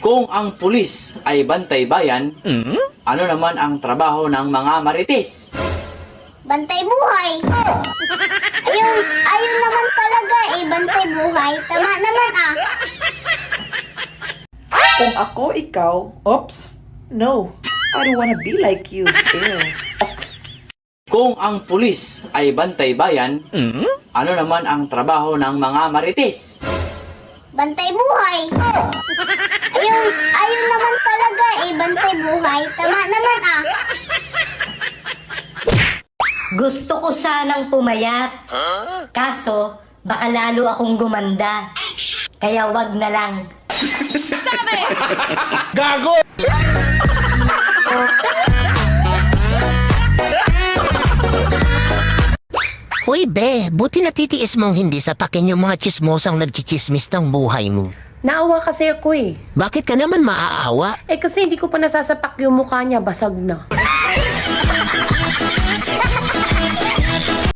Kung ang pulis ay bantay bayan, ano naman ang trabaho ng mga marites? Bantay buhay. Ayun naman talaga bantay buhay. Tama naman Kung ako, ikaw, oops, no, I don't wanna be like you. Ew. Kung ang pulis ay bantay bayan, ano naman ang trabaho ng mga marites? Bantay buhay. Ayun naman talaga bantay buhay. Tama naman Gusto ko sanang pumayat. Kaso, baka lalo akong gumanda. Kaya wag na lang. Hoy be, buti natitiis mong hindi sapakin yung mga chismosang nagchichismis ng buhay mo. Naawa kasi ako eh. Bakit ka naman maaawa? Kasi hindi ko pa nasasapak yung mukha niya, basag na.